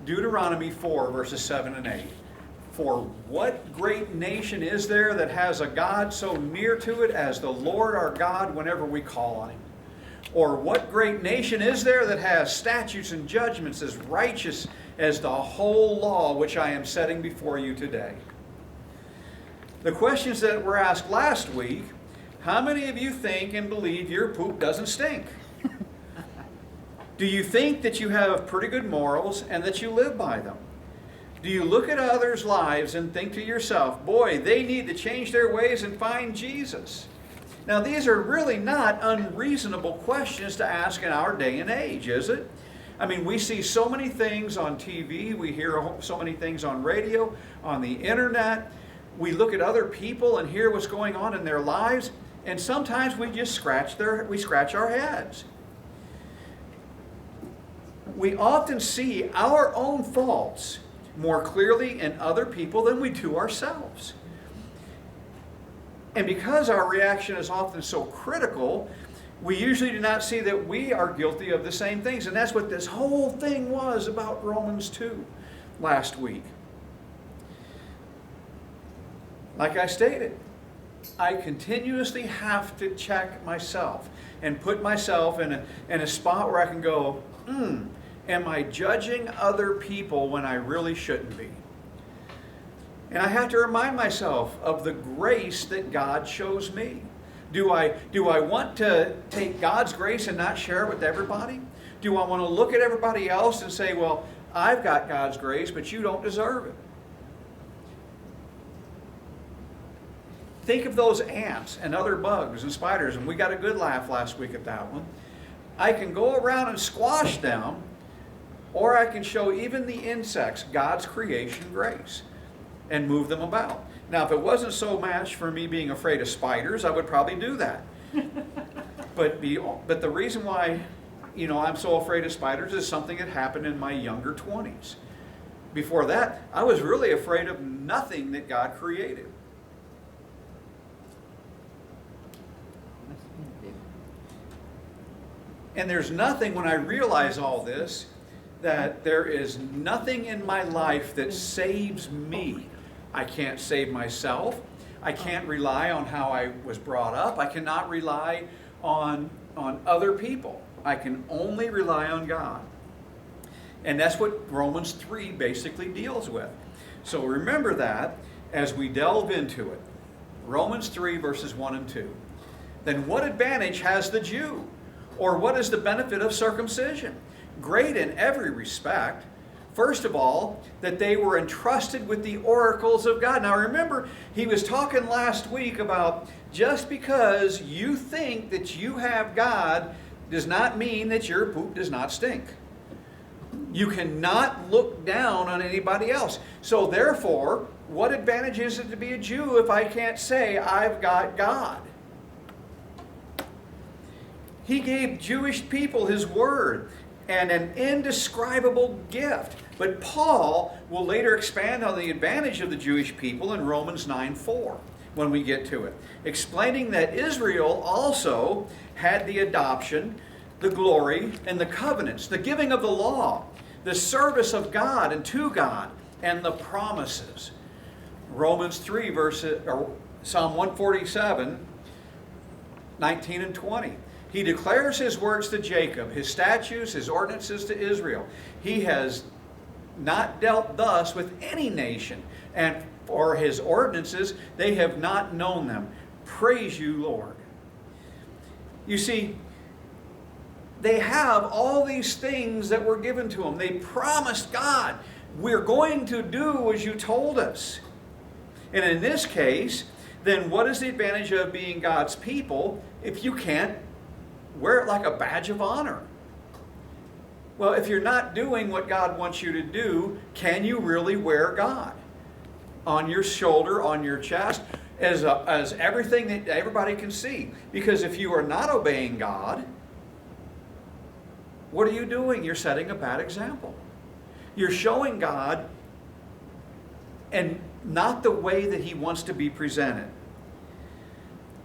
Deuteronomy 4, verses 7 and 8. For what great nation is there that has a God so near to it as the Lord our God whenever we call on him? Or what great nation is there that has statutes and judgments as righteous as the whole law which I am setting before you today? The questions that were asked last week: how many of you think and believe your poop doesn't stink? Do you think that you have pretty good morals and that you live by them? Do you look at others' lives and think to yourself, boy, they need to change their ways and find Jesus? Now, these are really not unreasonable questions to ask in our day and age, is it? I mean, we see so many things on TV, we hear so many things on radio, on the internet. We look at other people and hear what's going on in their lives, and sometimes we just scratch our heads. We often see our own faults more clearly in other people than we do ourselves. And because our reaction is often so critical, we usually do not see that we are guilty of the same things. And that's what this whole thing was about Romans 2 last week. Like I stated, I continuously have to check myself and put myself in a spot where I can go, am I judging other people when I really shouldn't be? And I have to remind myself of the grace that God shows me. Do I want to take God's grace and not share it with everybody? Do I want to look at everybody else and say, well, I've got God's grace, but you don't deserve it? Think of those ants and other bugs and spiders, and we got a good laugh last week at that one. I can go around and squash them, or I can show even the insects God's creation grace and move them about. Now, if it wasn't so much for me being afraid of spiders, I would probably do that. But the reason why, I'm so afraid of spiders is something that happened in my younger 20s. Before that, I was really afraid of nothing that God created. And there's nothing, when I realize all this, that there is nothing in my life that saves me. I can't save myself. I can't rely on how I was brought up. I cannot rely on other people. I can only rely on God. And that's what Romans 3 basically deals with. So remember that as we delve into it. Romans 3 verses 1 and 2. Then what advantage has the Jew? Or what is the benefit of circumcision? Great in every respect. First of all, that they were entrusted with the oracles of God. Now remember, he was talking last week about just because you think that you have God does not mean that your poop does not stink. You cannot look down on anybody else. So therefore, what advantage is it to be a Jew if I can't say I've got God? He gave Jewish people his word and an indescribable gift. But Paul will later expand on the advantage of the Jewish people in Romans 9:4 when we get to it, explaining that Israel also had the adoption, the glory, and the covenants, the giving of the law, the service of God and to God, and the promises. Romans 3 or Psalm 147, 19 and 20. He declares his words to Jacob, his statutes, his ordinances to Israel. He has not dealt thus with any nation, and for his ordinances they have not known them. Praise you, Lord. You see, they have all these things that were given to them. They promised God, we're going to do as you told us. And in this case, then what is the advantage of being God's people if you can't wear it like a badge of honor? Well, if you're not doing what God wants you to do, can you really wear God on your shoulder, on your chest, as everything that everybody can see? Because if you are not obeying God, what are you doing? You're setting a bad example. You're showing God and not the way that he wants to be presented.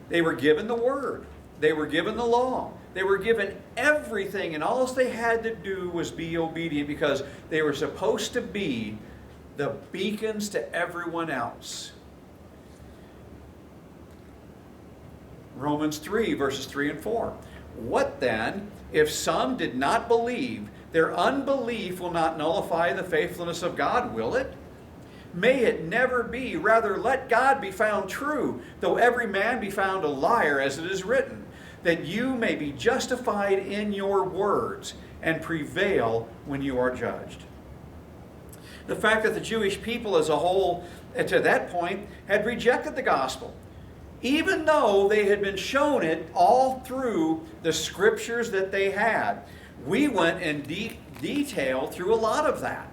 They were given the word. They were given the law. They were given everything, and all they had to do was be obedient, because they were supposed to be the beacons to everyone else. Romans 3, verses 3 and 4. What then, if some did not believe? Their unbelief will not nullify the faithfulness of God, will it? May it never be. Rather, let God be found true, though every man be found a liar, as it is written, that you may be justified in your words and prevail when you are judged. The fact that the Jewish people as a whole, to that point, had rejected the gospel, even though they had been shown it all through the scriptures that they had. We went in detail through a lot of that.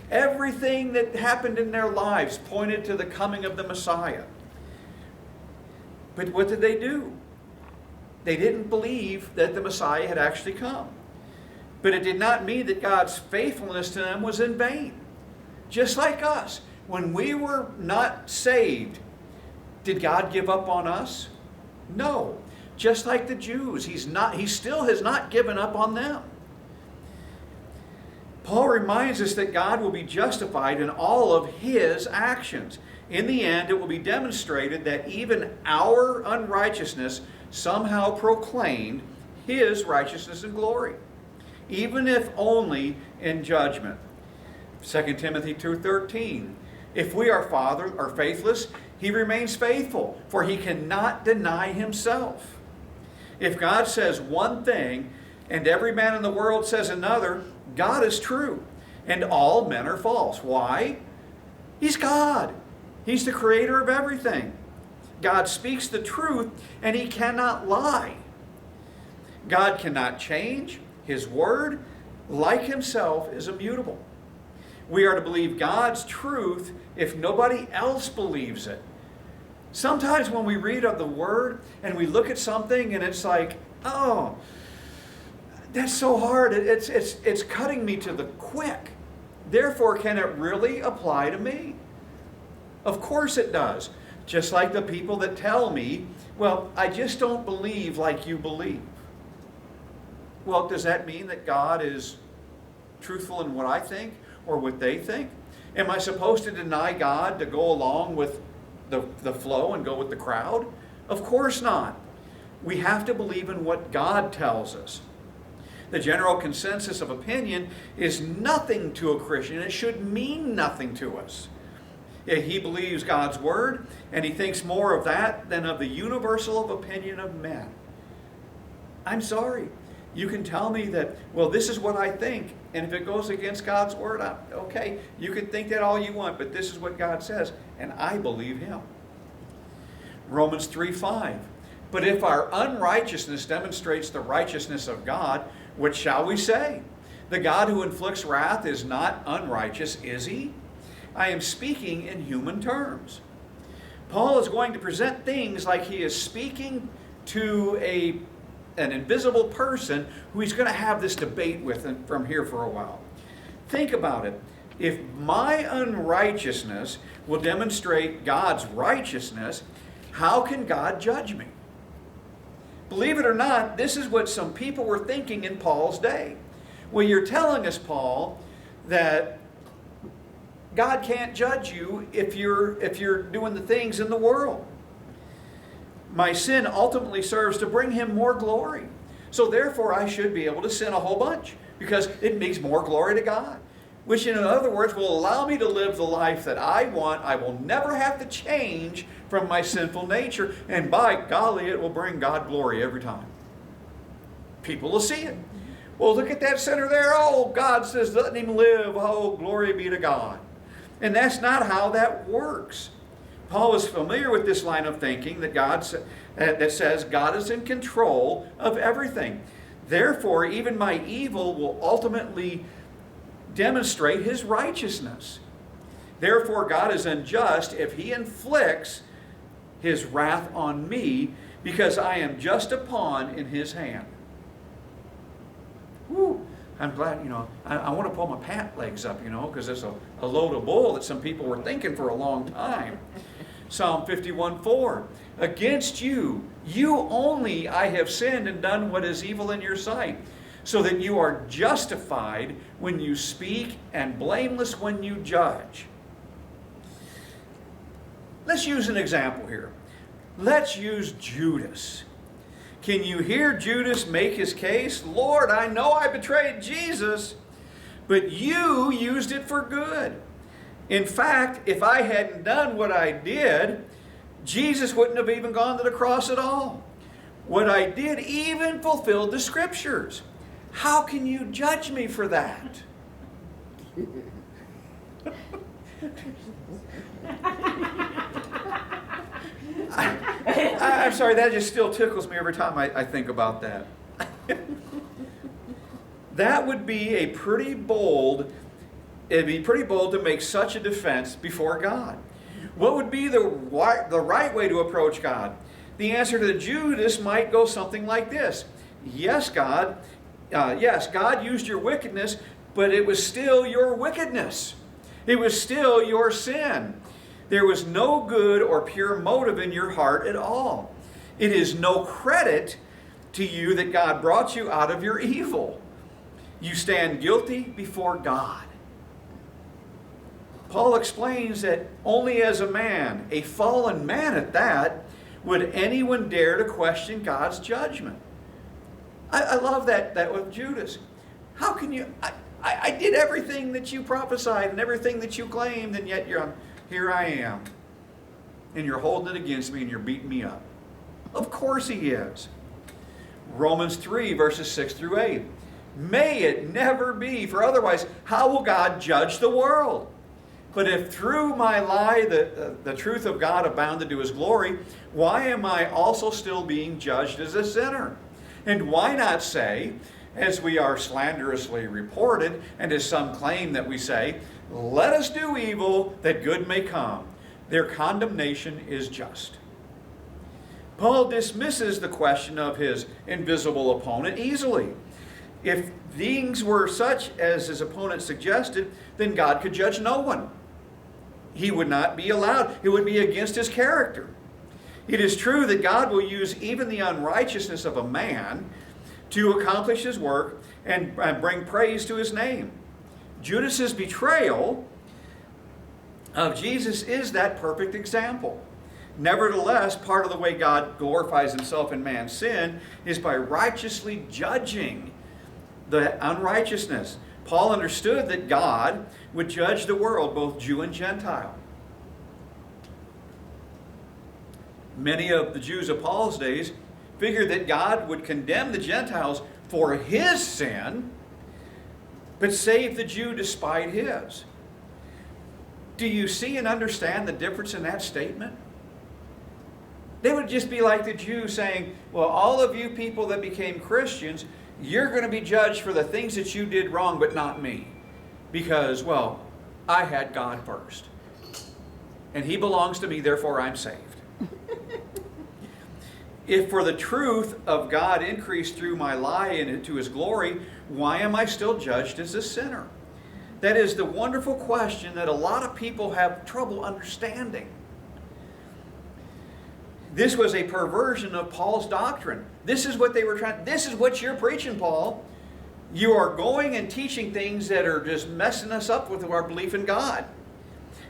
Everything that happened in their lives pointed to the coming of the Messiah. But what did they do? They didn't believe that the Messiah had actually come. But it did not mean that God's faithfulness to them was in vain. Just like us, when we were not saved, did God give up on us? No. Just like the Jews, He still has not given up on them. Paul reminds us that God will be justified in all of His actions. In the end, it will be demonstrated that even our unrighteousness somehow proclaimed His righteousness and glory, even if only in judgment. 2 Timothy 2:13. If we are faithless, He remains faithful, for He cannot deny Himself. If God says one thing and every man in the world says another, God is true and all men are false. Why? He's God. He's the creator of everything. God speaks the truth and He cannot lie. God cannot change. His word, like Himself, is immutable. We are to believe God's truth if nobody else believes it. Sometimes when we read of the Word and we look at something and it's like, oh, that's so hard. It's cutting me to the quick. Therefore, can it really apply to me? Of course it does. Just like the people that tell me, well, I just don't believe like you believe. Well, does that mean that God is truthful in what I think or what they think? Am I supposed to deny God to go along with the flow and go with the crowd? Of course not. We have to believe in what God tells us. The general consensus of opinion is nothing to a Christian. It should mean nothing to us. He believes God's word, and he thinks more of that than of the universal opinion of men. I'm sorry. You can tell me that, well, this is what I think, and if it goes against God's word, okay, you can think that all you want, but this is what God says, and I believe him. Romans 3:5. But if our unrighteousness demonstrates the righteousness of God, what shall we say? The God who inflicts wrath is not unrighteous, is he? I am speaking in human terms. Paul is going to present things like he is speaking to an invisible person who he's going to have this debate with from here for a while. Think about it. If my unrighteousness will demonstrate God's righteousness, how can God judge me? Believe it or not, this is what some people were thinking in Paul's day. Well, you're telling us, Paul, that God can't judge you if you're doing the things in the world. My sin ultimately serves to bring him more glory. So therefore I should be able to sin a whole bunch because it makes more glory to God. Which in other words will allow me to live the life that I want. I will never have to change from my sinful nature. And by golly, it will bring God glory every time. People will see it. Well, look at that sinner there. Oh, God says, let him live. Oh, glory be to God. And that's not how that works. Paul is familiar with this line of thinking that says God is in control of everything. Therefore, even my evil will ultimately demonstrate his righteousness. Therefore, God is unjust if he inflicts his wrath on me because I am just a pawn in his hand. Whew. I'm glad, I want to pull my pant legs up, because it's a load of bull that some people were thinking for a long time. Psalm 51:4. Against you, you only I have sinned and done what is evil in your sight, so that you are justified when you speak and blameless when you judge. Let's use an example here. Let's use Judas. Can you hear Judas make his case? Lord, I know I betrayed Jesus, but you used it for good. In fact, if I hadn't done what I did, Jesus wouldn't have even gone to the cross at all. What I did even fulfilled the Scriptures. How can you judge me for that? I'm sorry, that just still tickles me every time I think about that. That would be it'd be pretty bold to make such a defense before God. What would be the right way to approach God? The answer to Judas might go something like this. Yes, God used your wickedness, but it was still your wickedness. It was still your sin. There was no good or pure motive in your heart at all. It is no credit to you that God brought you out of your evil. You stand guilty before God. Paul explains that only as a man, a fallen man at that, would anyone dare to question God's judgment. I love that with Judas. How can you... I did everything that you prophesied and everything that you claimed, and yet here I am. And you're holding it against me and you're beating me up. Of course he is. Romans 3, verses 6 through 8. May it never be, for otherwise, how will God judge the world? But if through my lie the truth of God abounded to his glory, why am I also still being judged as a sinner? And why not say, as we are slanderously reported, and as some claim that we say, let us do evil that good may come. Their condemnation is just. Paul dismisses the question of his invisible opponent easily. If things were such as his opponent suggested, then God could judge no one. He would not be allowed. It would be against his character. It is true that God will use even the unrighteousness of a man to accomplish his work and bring praise to his name. Judas's betrayal of Jesus is that perfect example. Nevertheless, part of the way God glorifies himself in man's sin is by righteously judging the unrighteousness. Paul understood that God would judge the world, both Jew and Gentile. Many of the Jews of Paul's days figured that God would condemn the Gentiles for his sin, but save the Jew despite his. Do you see and understand the difference in that statement? They would just be like the Jews saying, well, all of you people that became Christians, you're going to be judged for the things that you did wrong, but not me. Because, well, I had God first. And he belongs to me, therefore I'm saved. If for the truth of God increased through my lie into his glory, why am I still judged as a sinner? That is the wonderful question that a lot of people have trouble understanding. This was a perversion of Paul's doctrine. This is what they were trying. This is what you're preaching, Paul. You are going and teaching things that are just messing us up with our belief in God.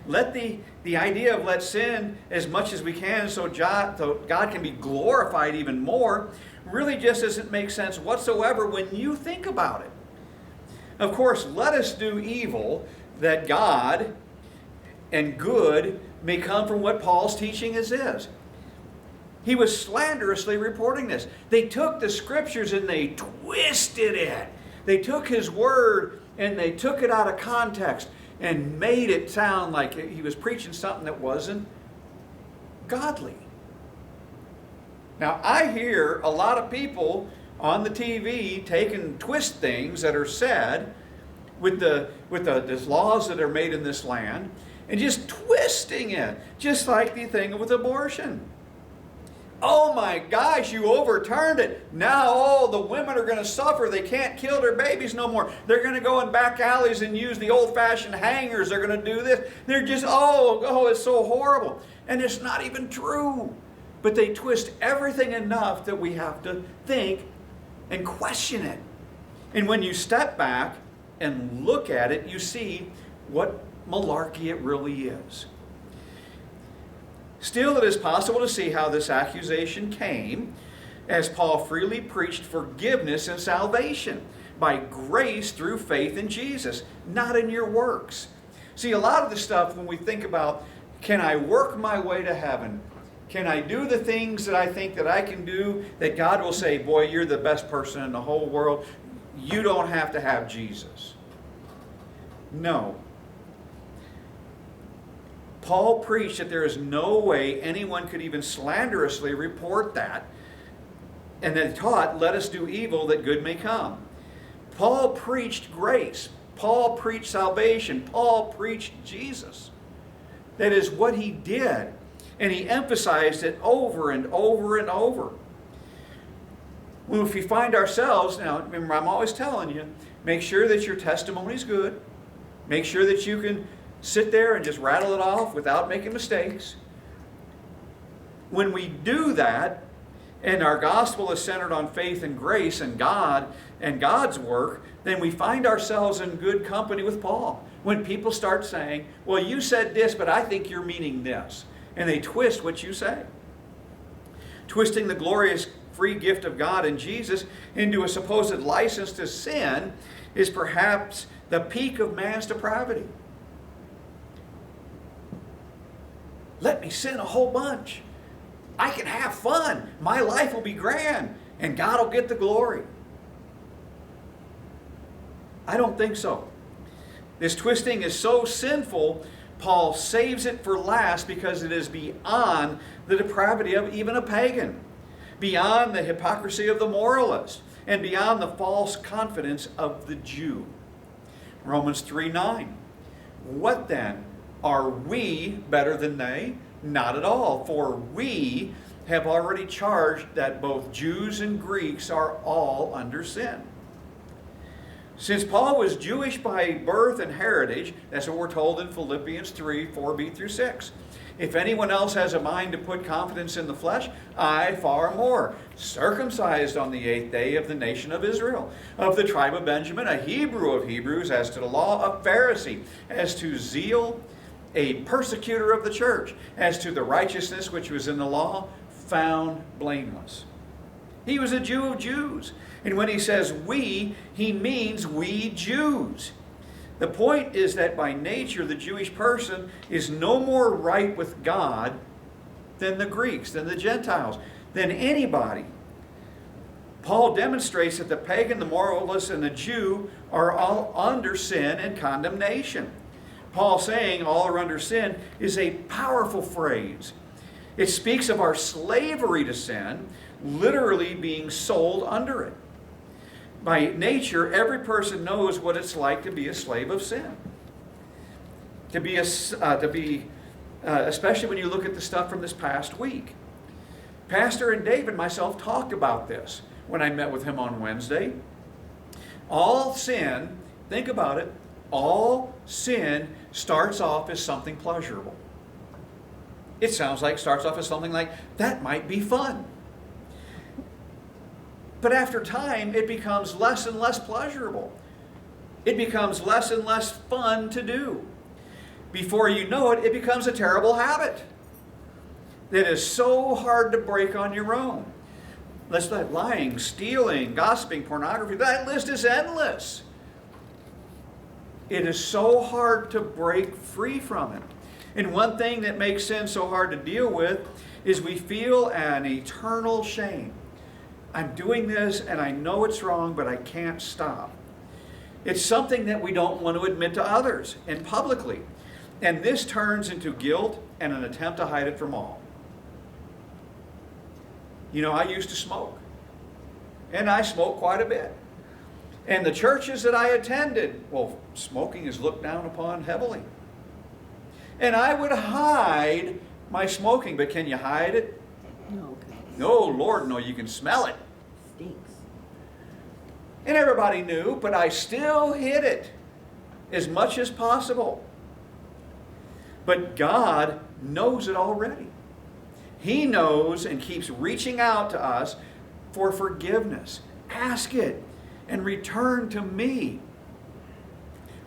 Let the idea of let's sin as much as we can so God can be glorified even more really just doesn't make sense whatsoever when you think about it. Of course, let us do evil that God and good may come from what Paul's teaching is. He was slanderously reporting this. They took the Scriptures and they twisted it. They took his word and they took it out of context and made it sound like he was preaching something that wasn't godly. Now, I hear a lot of people on the TV twist things that are said with the laws that are made in this land and just twisting it, just like the thing with abortion. Oh my gosh, you overturned it. Now all the women are going to suffer. They can't kill their babies no more. They're going to go in back alleys and use the old-fashioned hangers. They're going to do this. They're just, oh, it's so horrible. And it's not even true. But they twist everything enough that we have to think and question it. And when you step back and look at it, you see what malarkey it really is. Still, it is possible to see how this accusation came, as Paul freely preached forgiveness and salvation by grace through faith in Jesus, not in your works. See, a lot of the stuff when we think about, can I work my way to heaven? Can I do the things that I think that I can do, that God will say, boy, you're the best person in the whole world. You don't have to have Jesus. No. Paul preached that there is no way anyone could even slanderously report that. And then taught, let us do evil that good may come. Paul preached grace. Paul preached salvation. Paul preached Jesus. That is what he did. And he emphasized it over and over and over. Well, if we find ourselves, now remember I'm always telling you, make sure that your testimony is good. Make sure that you can sit there and just rattle it off without making mistakes. When we do that, and our gospel is centered on faith and grace and God and God's work, then we find ourselves in good company with Paul. When people start saying, well, you said this, but I think you're meaning this. And they twist what you say. Twisting the glorious free gift of God in Jesus into a supposed license to sin is perhaps the peak of man's depravity. Let me sin a whole bunch. I can have fun. My life will be grand. And God will get the glory. I don't think so. This twisting is so sinful, Paul saves it for last because it is beyond the depravity of even a pagan, beyond the hypocrisy of the moralist, and beyond the false confidence of the Jew. Romans 3:9. What then? Are we better than they? Not at all, for we have already charged that both Jews and Greeks are all under sin. Since Paul was Jewish by birth and heritage, that's what we're told in Philippians 3, 4b through 6. If anyone else has a mind to put confidence in the flesh, I far more. Circumcised on the 8th day of the nation of Israel, of the tribe of Benjamin, a Hebrew of Hebrews, as to the law, a Pharisee, as to zeal, a persecutor of the church, as to the righteousness which was in the law, found blameless. He was a Jew of Jews. And when he says we, he means we Jews. The point is that by nature, the Jewish person is no more right with God than the Greeks, than the Gentiles, than anybody. Paul demonstrates that the pagan, the moralist, and the Jew are all under sin and condemnation. Paul saying all are under sin is a powerful phrase. It speaks of our slavery to sin, literally being sold under it. By nature, every person knows what it's like to be a slave of sin. Especially when you look at the stuff from this past week. Pastor and Dave and myself talked about this when I met with him on Wednesday. All sin, think about it, all sin starts off as something pleasurable. It sounds like starts off as something like, that might be fun. But after time, it becomes less and less pleasurable. It becomes less and less fun to do. Before you know it, it becomes a terrible habit that is so hard to break on your own. Let's let lying, stealing, gossiping, pornography, that list is endless. It is so hard to break free from it. And one thing that makes sin so hard to deal with is we feel an eternal shame. I'm doing this and I know it's wrong, but I can't stop. It's something that we don't want to admit to others and publicly. And this turns into guilt and an attempt to hide it from all. You know, I used to smoke. And I smoked quite a bit. And the churches that I attended, well, smoking is looked down upon heavily. And I would hide my smoking, but can you hide it? No. No, Lord, no, you can smell it. Stinks. And everybody knew, but I still hid it as much as possible. But God knows it already. He knows and keeps reaching out to us for forgiveness. Ask it and return to me.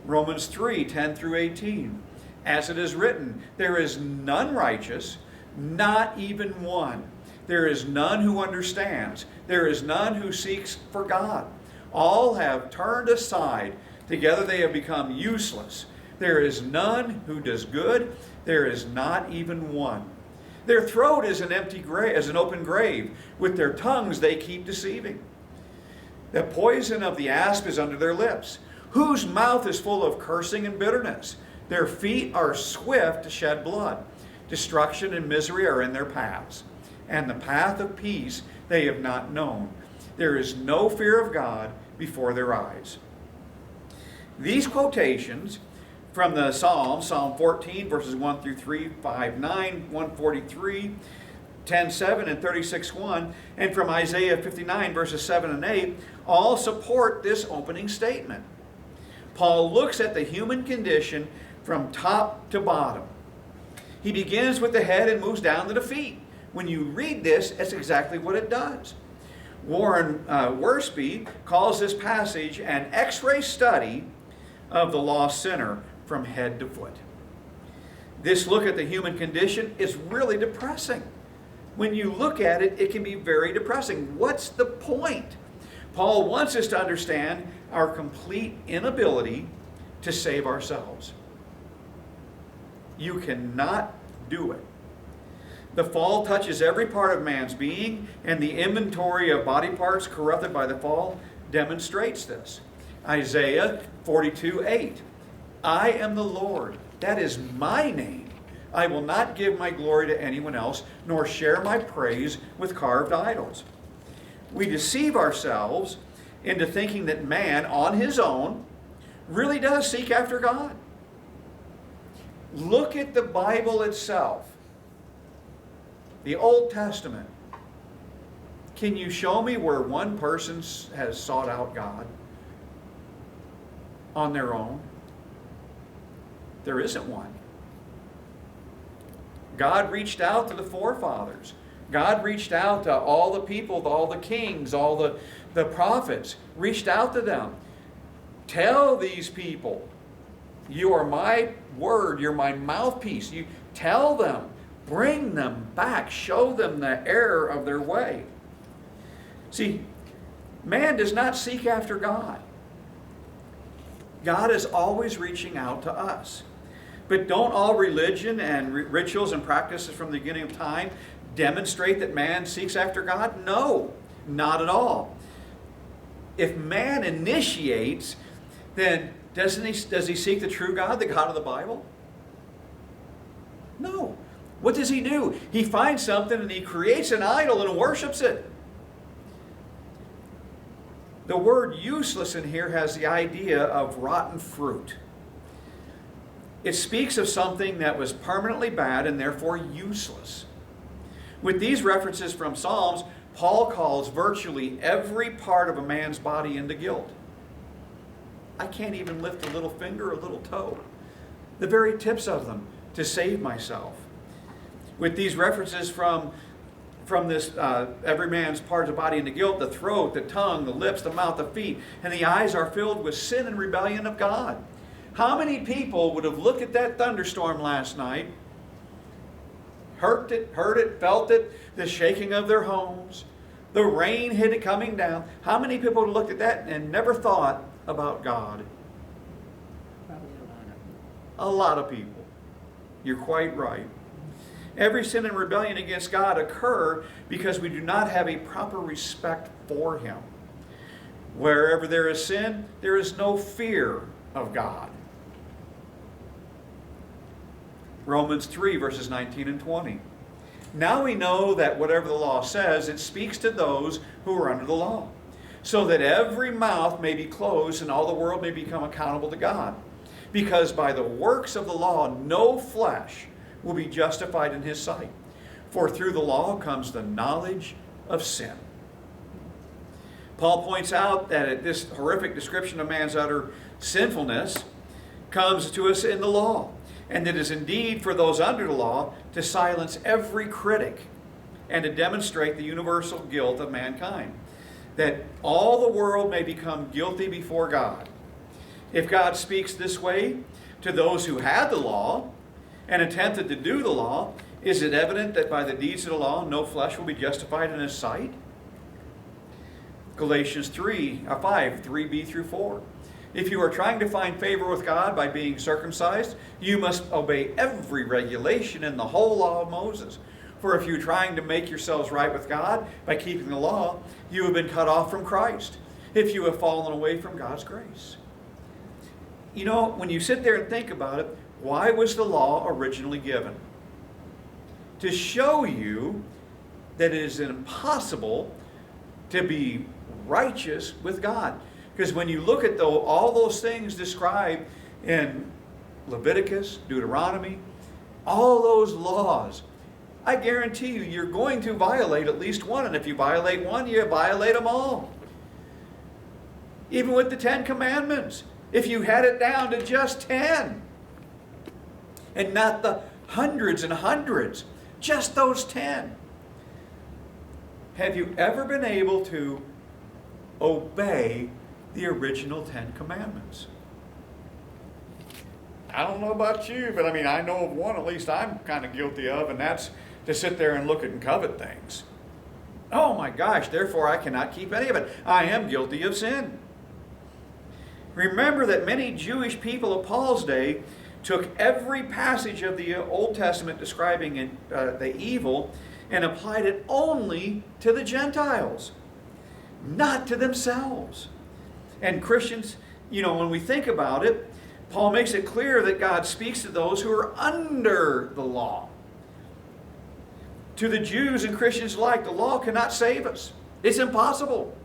Romans 3:10 through 18. As it is written, there is none righteous, not even one. There is none who understands. There is none who seeks for God. All have turned aside. Together they have become useless. There is none who does good. There is not even one. Their throat is an empty grave, as an open grave. With their tongues they keep deceiving. The poison of the asp is under their lips, whose mouth is full of cursing and bitterness. Their feet are swift to shed blood. Destruction and misery are in their paths, and the path of peace they have not known. There is no fear of God before their eyes. These quotations from the Psalms, Psalm 14, verses 1 through 3, 5, 9, 143, 10, 7, and 36, 1, and from Isaiah 59, verses 7 and 8, all support this opening statement. Paul looks at the human condition from top to bottom. He begins with the head and moves down to the feet. When you read this, that's exactly what it does. Warren Wiersbe calls this passage an X-ray study of the lost sinner from head to foot. This look at the human condition is really depressing. When you look at it, it can be very depressing. What's the point? Paul wants us to understand our complete inability to save ourselves. You cannot do it. The fall touches every part of man's being, and the inventory of body parts corrupted by the fall demonstrates this. Isaiah 42:8. I am the Lord. That is my name. I will not give my glory to anyone else, nor share my praise with carved idols. We deceive ourselves into thinking that man, on his own, really does seek after God. Look at the Bible itself. The Old Testament. Can you show me where one person has sought out God on their own? There isn't one. God reached out to the forefathers. God reached out to all the people, to all the kings, all the prophets. Reached out to them. Tell these people, you are my word, you're my mouthpiece. You tell them, bring them back, show them the error of their way. See, man does not seek after God. God is always reaching out to us. But don't all religion and rituals and practices from the beginning of time demonstrate that man seeks after God? No, not at all. If man initiates, then does he seek the true God, the God of the Bible? No. What does he do? He finds something and he creates an idol and worships it. The word useless in here has the idea of rotten fruit. It speaks of something that was permanently bad and therefore useless. With these references from Psalms, Paul calls virtually every part of a man's body into guilt. I can't even lift a little finger or a little toe, the very tips of them, to save myself. With these references from this every man's part of the body into guilt, the throat, the tongue, the lips, the mouth, the feet, and the eyes are filled with sin and rebellion of God. How many people would have looked at that thunderstorm last night, heard it, felt it, the shaking of their homes, the rain hit it coming down? How many people would have looked at that and never thought about God? Probably a lot of them. A lot of people. You're quite right. Every sin and rebellion against God occur because we do not have a proper respect for Him. Wherever there is sin, there is no fear of God. Romans 3, verses 19 and 20. Now we know that whatever the law says, it speaks to those who are under the law, so that every mouth may be closed and all the world may become accountable to God. Because by the works of the law, no flesh will be justified in His sight. For through the law comes the knowledge of sin. Paul points out that this horrific description of man's utter sinfulness comes to us in the law. And it is indeed for those under the law to silence every critic and to demonstrate the universal guilt of mankind, that all the world may become guilty before God. If God speaks this way to those who had the law and attempted to do the law, is it evident that by the deeds of the law no flesh will be justified in his sight? Galatians 5, 3b through 4. If you are trying to find favor with God by being circumcised, you must obey every regulation in the whole law of Moses. For if you're trying to make yourselves right with God by keeping the law, you have been cut off from Christ, if you have fallen away from God's grace. You know, when you sit there and think about it, why was the law originally given? To show you that it is impossible to be righteous with God. Because when you look at all those things described in Leviticus, Deuteronomy, all those laws, I guarantee you, you're going to violate at least one. And if you violate one, you violate them all. Even with the 10 Commandments, if you had it down to just 10, and not the hundreds and hundreds, just those 10. Have you ever been able to obey the original 10 Commandments? I don't know about you, but I know of one at least I'm kind of guilty of, and that's to sit there and look at and covet things. Oh my gosh, therefore I cannot keep any of it. I am guilty of sin. Remember that many Jewish people of Paul's day took every passage of the Old Testament describing the evil and applied it only to the Gentiles, not to themselves. And Christians, when we think about it, Paul makes it clear that God speaks to those who are under the law. To the Jews and Christians alike, the law cannot save us. It's impossible.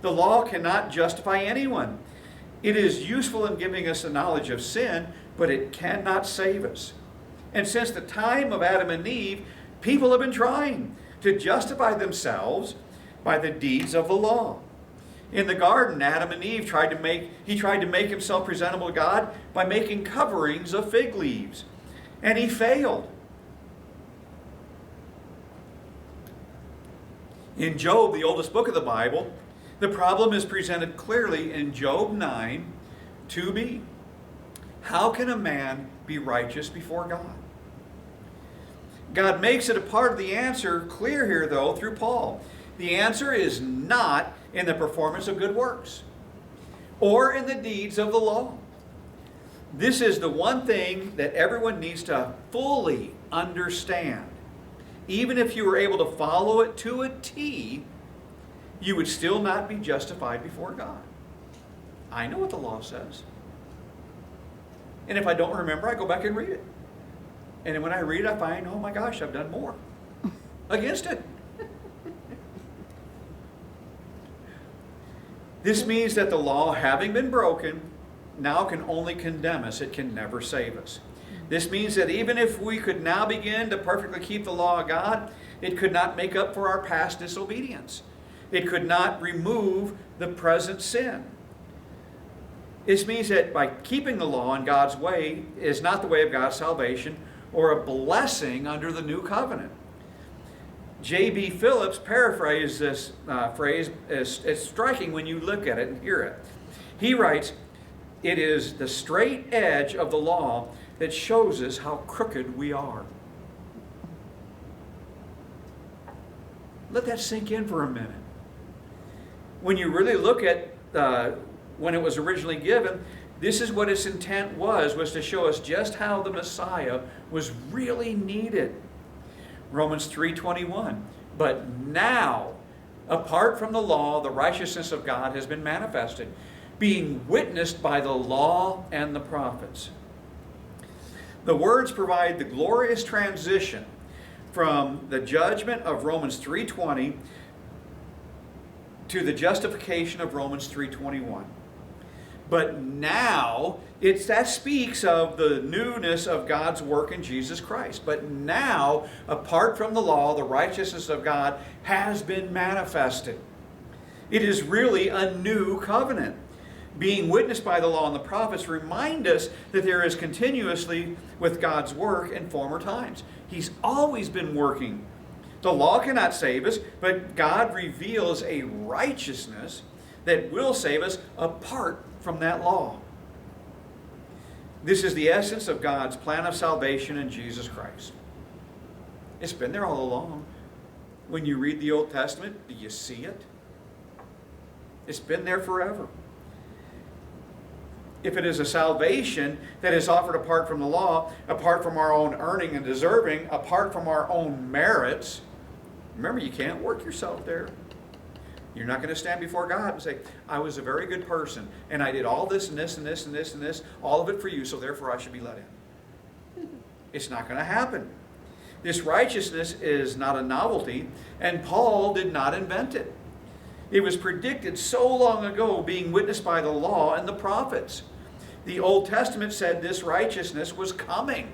The law cannot justify anyone. It is useful in giving us the knowledge of sin, but it cannot save us. And since the time of Adam and Eve, people have been trying to justify themselves by the deeds of the law. In the garden, Adam and Eve tried to make himself presentable to God by making coverings of fig leaves. And he failed. In Job, the oldest book of the Bible, the problem is presented clearly in Job 9, 2b. How can a man be righteous before God? God makes it a part of the answer clear here, though, through Paul. The answer is not in the performance of good works or in the deeds of the law. This is the one thing that everyone needs to fully understand. Even if you were able to follow it to a T, you would still not be justified before God. I know what the law says. And if I don't remember, I go back and read it. And when I read it, I find, oh my gosh, I've done more against it. This means that the law, having been broken, now can only condemn us. It can never save us. This means that even if we could now begin to perfectly keep the law of God, it could not make up for our past disobedience. It could not remove the present sin. This means that by keeping the law in God's way is not the way of God's salvation or a blessing under the new covenant. J.B. Phillips paraphrased this phrase. It's striking when you look at it and hear it. He writes, "It is the straight edge of the law that shows us how crooked we are." Let that sink in for a minute. When you really look at when it was originally given, this is what its intent was to show us just how the Messiah was really needed. Romans 3:21, "But now, apart from the law, the righteousness of God has been manifested, being witnessed by the law and the prophets." The words provide the glorious transition from the judgment of Romans 3:20 to the justification of Romans 3:21. But now, that speaks of the newness of God's work in Jesus Christ. But now, apart from the law, the righteousness of God has been manifested. It is really a new covenant. Being witnessed by the law and the prophets remind us that there is continuously with God's work in former times. He's always been working. The law cannot save us, but God reveals a righteousness that will save us apart from that law. This is the essence of God's plan of salvation in Jesus Christ. It's been there all along. When you read the Old Testament, do you see it? It's been there forever. If it is a salvation that is offered apart from the law, apart from our own earning and deserving, apart from our own merits, remember, you can't work yourself there. You're not going to stand before God and say, I was a very good person, and I did all this and this and this and this and this, all of it for you, so therefore I should be let in. It's not going to happen. This righteousness is not a novelty, and Paul did not invent it. It was predicted so long ago, being witnessed by the law and the prophets. The Old Testament said this righteousness was coming.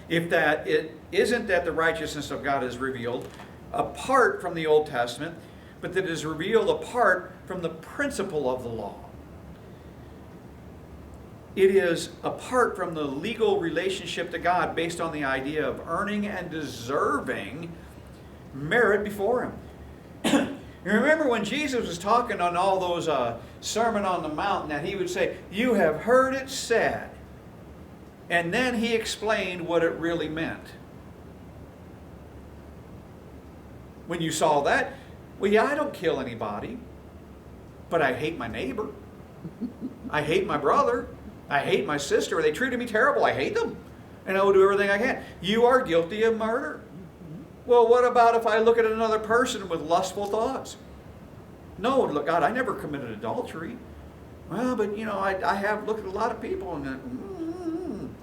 If that it isn't that the righteousness of God is revealed apart from the Old Testament, but that it is revealed apart from the principle of the law. It is apart from the legal relationship to God based on the idea of earning and deserving merit before Him. You remember when Jesus was talking on all those Sermon on the Mount, that He would say, you have heard it said. And then He explained what it really meant. When you saw that, well, yeah, I don't kill anybody, but I hate my neighbor. I hate my brother. I hate my sister. They treated me terrible. I hate them. And I will do everything I can. You are guilty of murder. Well, what about if I look at another person with lustful thoughts? No, look, God, I never committed adultery. Well, but, I have looked at a lot of people and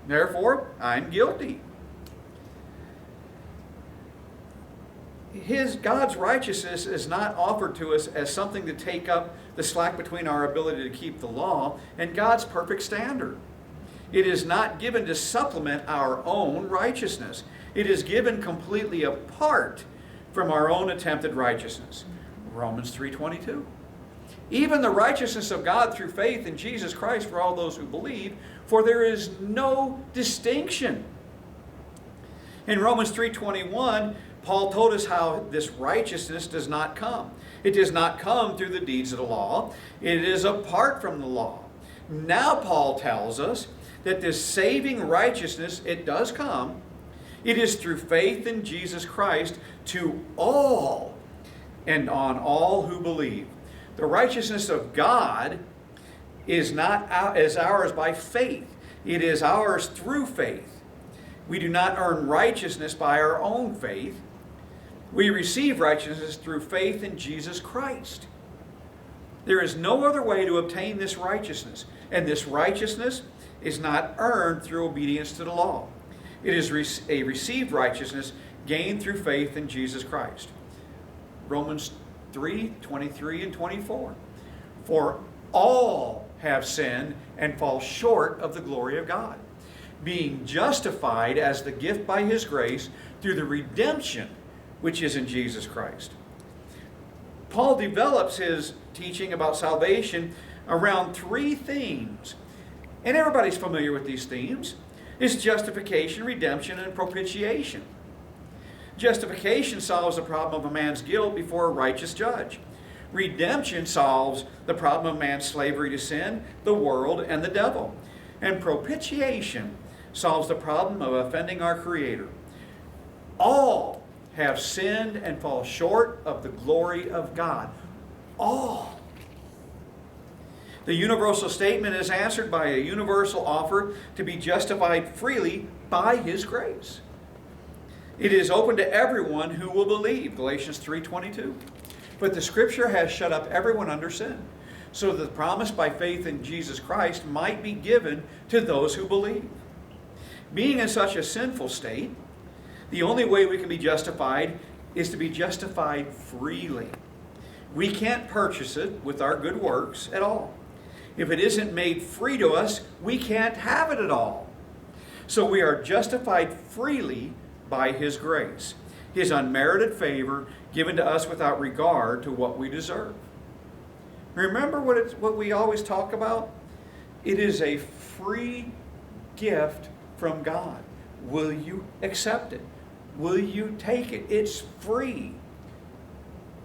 therefore, I'm guilty. God's righteousness is not offered to us as something to take up the slack between our ability to keep the law and God's perfect standard. It is not given to supplement our own righteousness. It is given completely apart from our own attempted righteousness. Romans 3:22. Even the righteousness of God through faith in Jesus Christ for all those who believe, for there is no distinction. In Romans 3:21, Paul told us how this righteousness does not come. It does not come through the deeds of the law. It is apart from the law. Now Paul tells us that this saving righteousness, it does come. It is through faith in Jesus Christ to all and on all who believe. The righteousness of God is ours by faith. It is ours through faith. We do not earn righteousness by our own faith. We receive righteousness through faith in Jesus Christ. There is no other way to obtain this righteousness, and this righteousness is not earned through obedience to the law. It is a received righteousness gained through faith in Jesus Christ. Romans 3:23 and 24. For all have sinned and fall short of the glory of God, being justified as the gift by His grace through the redemption which is in Jesus Christ. Paul develops his teaching about salvation around three themes. And everybody's familiar with these themes. It's justification, redemption, and propitiation. Justification solves the problem of a man's guilt before a righteous judge. Redemption solves the problem of man's slavery to sin, the world, and the devil. And propitiation solves the problem of offending our Creator. All have sinned and fall short of the glory of God. All. The universal statement is answered by a universal offer to be justified freely by His grace. It is open to everyone who will believe, Galatians 3:22. But the Scripture has shut up everyone under sin, so that the promise by faith in Jesus Christ might be given to those who believe. Being in such a sinful state, the only way we can be justified is to be justified freely. We can't purchase it with our good works at all. If it isn't made free to us, we can't have it at all. So we are justified freely by His grace, His unmerited favor given to us without regard to what we deserve. Remember what we always talk about? It is a free gift from God. Will you accept it? Will you take it? It's free.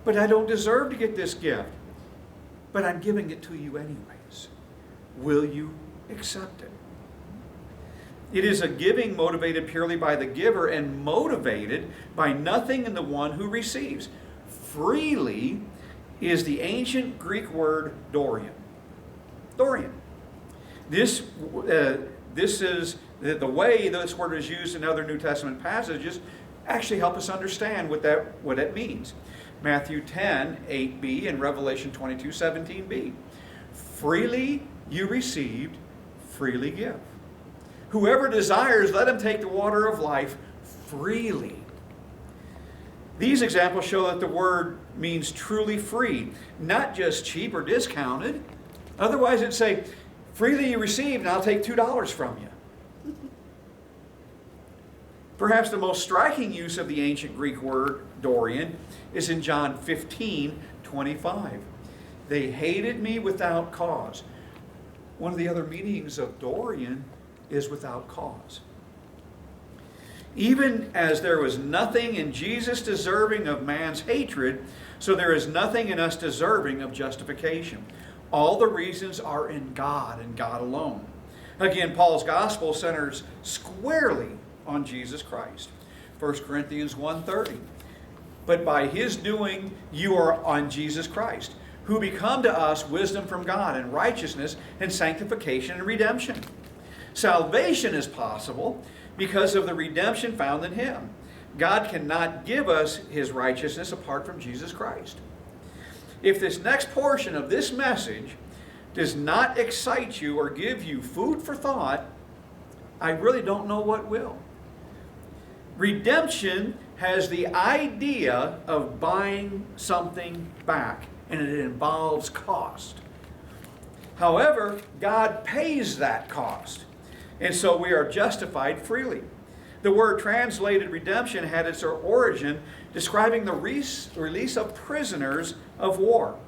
But I don't deserve to get this gift. But I'm giving it to you anyways. Will you accept it? It is a giving motivated purely by the giver and motivated by nothing in the one who receives. Freely is the ancient Greek word Dorian. Dorian. This is the way this word is used in other New Testament passages actually help us understand what that means. Matthew 10:8b and Revelation 22:17b. Freely you received, freely give. Whoever desires, let him take the water of life freely. These examples show that the word means truly free, not just cheap or discounted. Otherwise it'd say, freely you received and I'll take $2 from you. Perhaps the most striking use of the ancient Greek word Dorian is in John 15:25. They hated me without cause. One of the other meanings of Dorian is without cause. Even as there was nothing in Jesus deserving of man's hatred, so there is nothing in us deserving of justification. All the reasons are in God and God alone. Again, Paul's gospel centers squarely on Jesus Christ. 1 Corinthians 1:30. But by His doing you are on Jesus Christ, who become to us wisdom from God and righteousness and sanctification and redemption. Salvation is possible because of the redemption found in Him. God cannot give us His righteousness apart from Jesus Christ. If this next portion of this message does not excite you or give you food for thought, I really don't know what will. Redemption has the idea of buying something back, and it involves cost. However, God pays that cost, and so we are justified freely. The word translated redemption had its origin describing the release of prisoners of war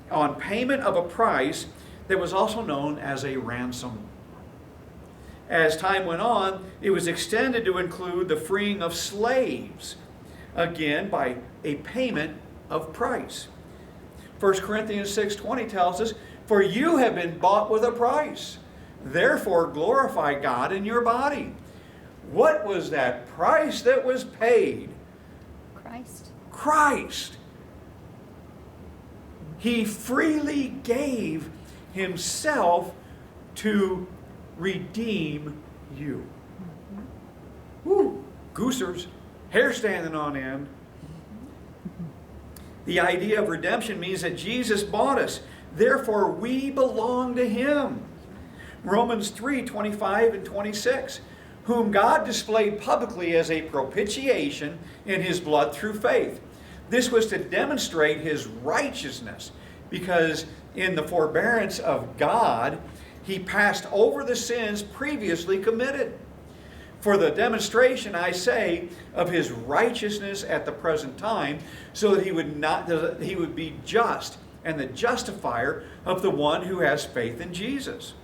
on payment of a price that was also known as a ransom. As time went on, it was extended to include the freeing of slaves, again by a payment of price. 1 Corinthians 6:20 tells us, "For you have been bought with a price. Therefore glorify God in your body." What was that price that was paid? Christ. Christ. He freely gave Himself to redeem you. Woo! Goosers, hair standing on end. The idea of redemption means that Jesus bought us. Therefore, we belong to Him. Romans 3:25 and 26. Whom God displayed publicly as a propitiation in His blood through faith. This was to demonstrate His righteousness, because in the forbearance of God, He passed over the sins previously committed. For the demonstration, I say, of His righteousness at the present time, so that He would be just and the justifier of the one who has faith in Jesus.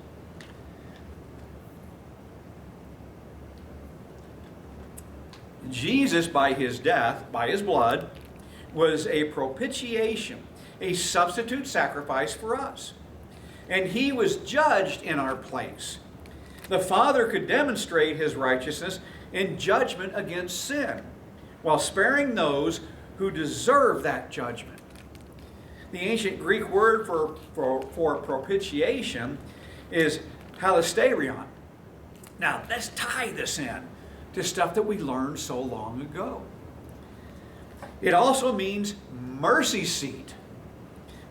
Jesus, by His death, by His blood, was a propitiation, a substitute sacrifice for us. And He was judged in our place. The Father could demonstrate His righteousness in judgment against sin, while sparing those who deserve that judgment. The ancient Greek word for propitiation is halasterion. Now, let's tie this in to stuff that we learned so long ago. It also means mercy seat,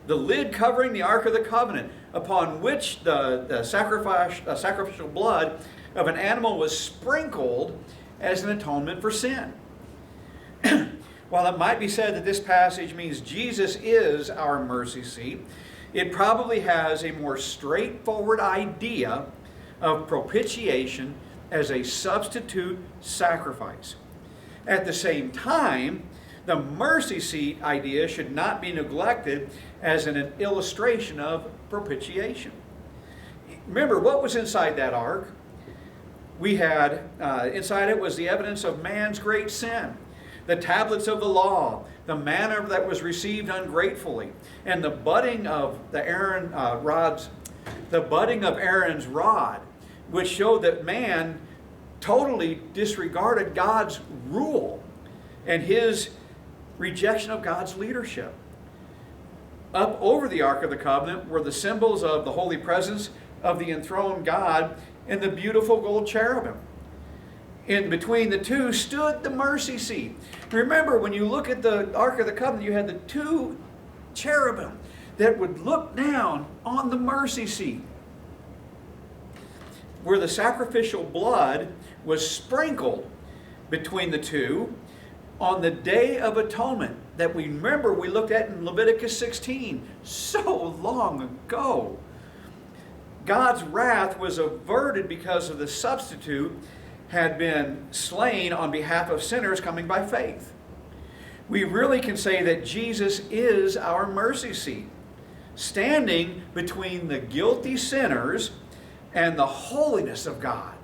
the lid covering the Ark of the Covenant, upon which the sacrificial blood of an animal was sprinkled as an atonement for sin. While it might be said that this passage means Jesus is our mercy seat, it probably has a more straightforward idea of propitiation as a substitute sacrifice. At the same time, the mercy seat idea should not be neglected as an illustration of propitiation. Remember, what was inside that ark? We had, inside it was the evidence of man's great sin, the tablets of the law, the manna that was received ungratefully, and the budding of Aaron's rod, which showed that man totally disregarded God's rule and his rejection of God's leadership. Up over the Ark of the Covenant were the symbols of the holy presence of the enthroned God and the beautiful gold cherubim. In between the two stood the mercy seat. Remember, when you look at the Ark of the Covenant, you had the two cherubim that would look down on the mercy seat, where the sacrificial blood was sprinkled between the two on the Day of Atonement that we looked at in Leviticus 16 so long ago. God's wrath was averted because of the substitute had been slain on behalf of sinners coming by faith. We really can say that Jesus is our mercy seat, standing between the guilty sinners and the holiness of God.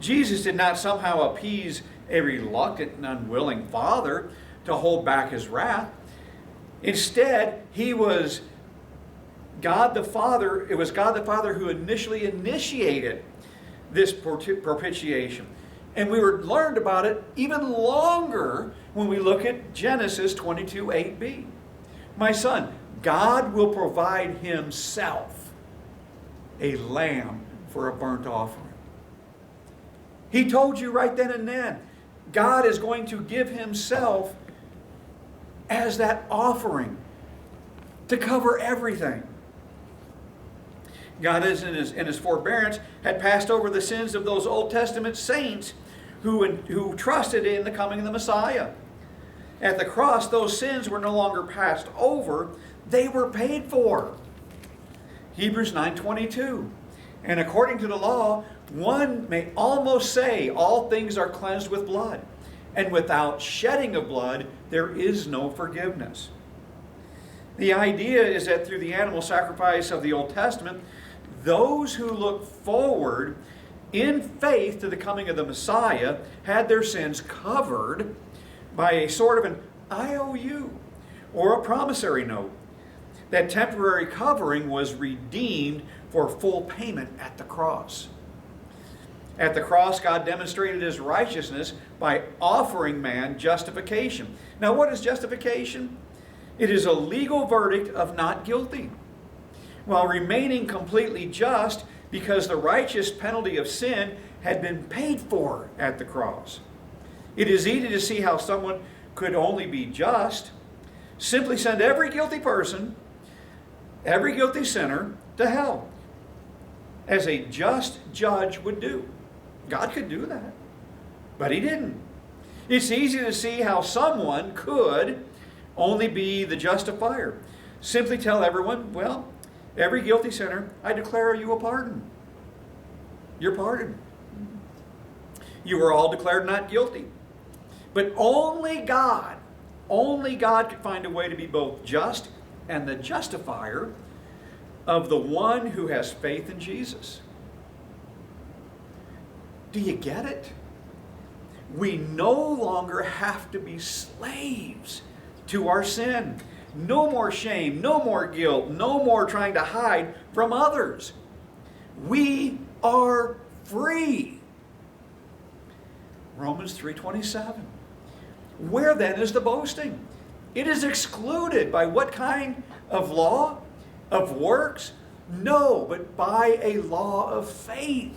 Jesus did not somehow appease a reluctant and unwilling Father to hold back his wrath. Instead, he was God the Father. It was God the Father who initially initiated this propitiation. And we learned about it even longer when we look at Genesis 22:8b. My son, God will provide himself a lamb for a burnt offering. He told you right then and then, God is going to give himself as that offering to cover everything. God is in his forbearance had passed over the sins of those Old Testament saints who trusted in the coming of the Messiah. At the cross, those sins were no longer passed over, they were paid for. Hebrews 9:22. And according to the law, one may almost say all things are cleansed with blood, and without shedding of blood there is no forgiveness. The idea is that through the animal sacrifice of the Old Testament, those who look forward in faith to the coming of the Messiah had their sins covered by a sort of an IOU or a promissory note. That temporary covering was redeemed for full payment at the cross. At the cross, God demonstrated his righteousness by offering man justification. Now, what is justification? It is a legal verdict of not guilty, while remaining completely just because the righteous penalty of sin had been paid for at the cross. It is easy to see how someone could only be just. Simply send every guilty person, every guilty sinner, to hell, as a just judge would do. God could do that, but he didn't. It's easy to see how someone could only be the justifier. Simply tell everyone, well, every guilty sinner, I declare you a pardon. You're pardoned. You were all declared not guilty. But only God could find a way to be both just and the justifier of the one who has faith in Jesus. Do you get it? We no longer have to be slaves to our sin. No more shame, no more guilt, no more trying to hide from others. We are free. Romans 3:27. Where then is the boasting? It is excluded by what kind of law? Of works? No, but by a law of faith.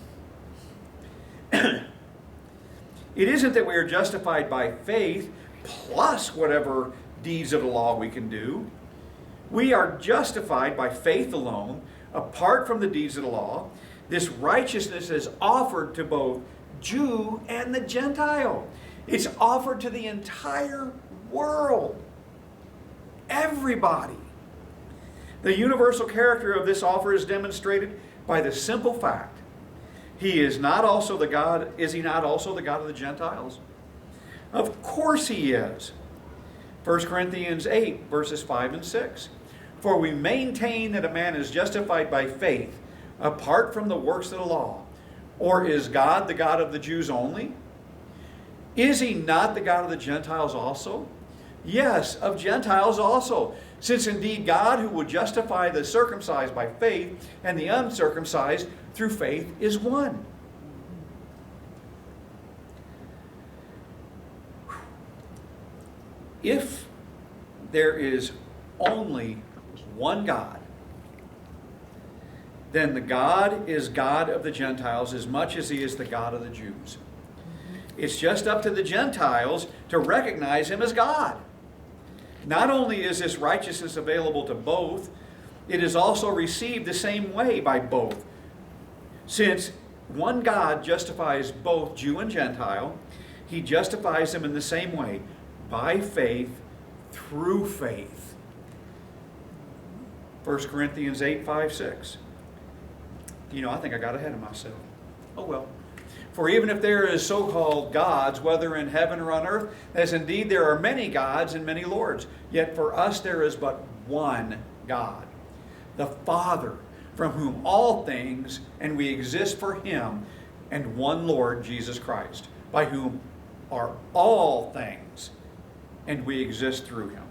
It isn't that we are justified by faith plus whatever deeds of the law we can do. We are justified by faith alone, apart from the deeds of the law. This righteousness is offered to both Jew and the Gentile. It's offered to the entire world. Everybody. The universal character of this offer is demonstrated by the simple fact, He is not also the God, is He not also the God of the Gentiles? Of course He is. 1 Corinthians 8, verses 5 and 6. For we maintain that a man is justified by faith apart from the works of the law. Or is God the God of the Jews only? Is He not the God of the Gentiles also? Yes, of Gentiles also. Since indeed God, who will justify the circumcised by faith and the uncircumcised through faith, is one. If there is only one God, then the God is God of the Gentiles as much as He is the God of the Jews. It's just up to the Gentiles to recognize Him as God. Not only is this righteousness available to both, it is also received the same way by both. Since one God justifies both Jew and Gentile, He justifies them in the same way, by faith, through faith. 1 Corinthians 8, 5, 6. I think I got ahead of myself. Oh well. For even if there is so-called gods, whether in heaven or on earth, as indeed there are many gods and many lords, yet for us there is but one God, the Father, from whom all things, and we exist for Him, and one Lord, Jesus Christ, by whom are all things, and we exist through Him.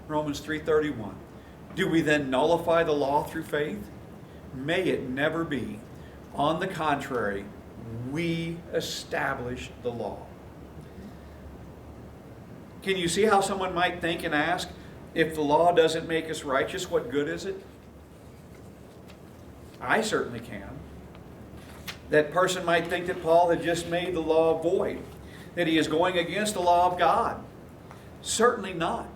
Romans 3:31. Do we then nullify the law through faith? May it never be. On the contrary, we establish the law. Can you see how someone might think and ask, if the law doesn't make us righteous, what good is it? I certainly can. That person might think that Paul had just made the law void, that he is going against the law of God. Certainly not.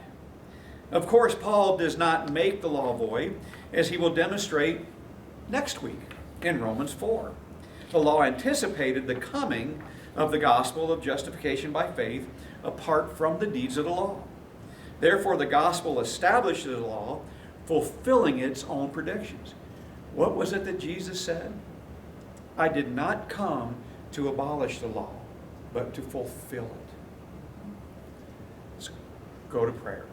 Of course, Paul does not make the law void, as he will demonstrate next week in Romans 4. The law anticipated the coming of the gospel of justification by faith apart from the deeds of the law. Therefore, the gospel established the law, fulfilling its own predictions. What was it that Jesus said? I did not come to abolish the law, but to fulfill it. Let's go to prayer.